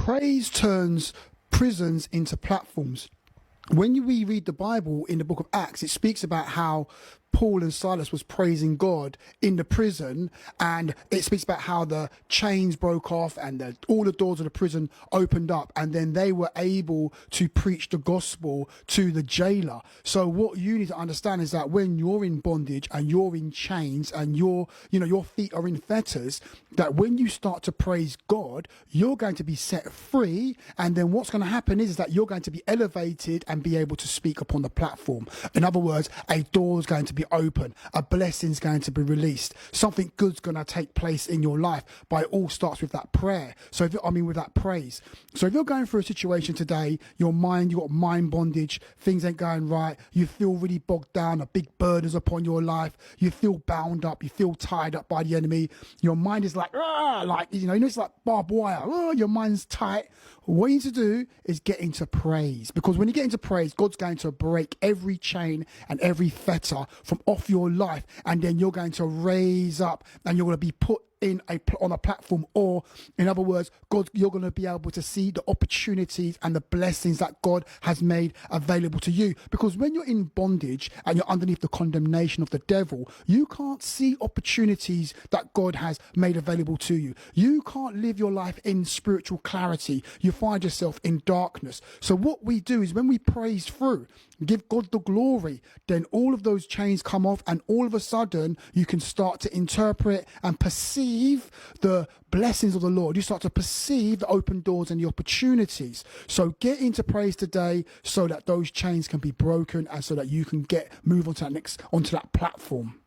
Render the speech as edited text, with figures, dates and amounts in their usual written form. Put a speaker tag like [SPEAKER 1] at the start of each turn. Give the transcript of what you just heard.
[SPEAKER 1] praise turns prisons into platforms. When we read the Bible in the book of Acts, it speaks about how Paul and Silas was praising God in the prison, and it speaks about how the chains broke off and all the doors of the prison opened up, and then they were able to preach the gospel to the jailer. So what you need to understand is that when you're in bondage and you're in chains and your feet are in fetters, that when you start to praise God, you're going to be set free, and then what's going to happen is that you're going to be elevated and be able to speak upon the platform. In other words, a door is going to be open, a blessing's going to be released, something good's going to take place in your life. But it all starts with that prayer. With that praise. So if you're going through a situation today, you got mind bondage, things ain't going right, you feel really bogged down, a big burden's upon your life, you feel bound up, you feel tied up by the enemy, your mind is like, it's like barbed wire, your mind's tight. What you need to do is get into praise, because when you get into praise, God's going to break every chain and every fetter from off your life, and then you're going to raise up and you're going to be put on a platform, or in other words, you're going to be able to see the opportunities and the blessings that God has made available to you. Because when you're in bondage and you're underneath the condemnation of the devil, you can't see opportunities that God has made available to you. You can't live your life in spiritual clarity. You find yourself in darkness. So what we do is when we praise through, give God the glory, then all of those chains come off, and all of a sudden you can start to interpret and perceive the blessings of the Lord. You start to perceive the open doors and the opportunities. So get into praise today so that those chains can be broken and so that you can move onto that platform.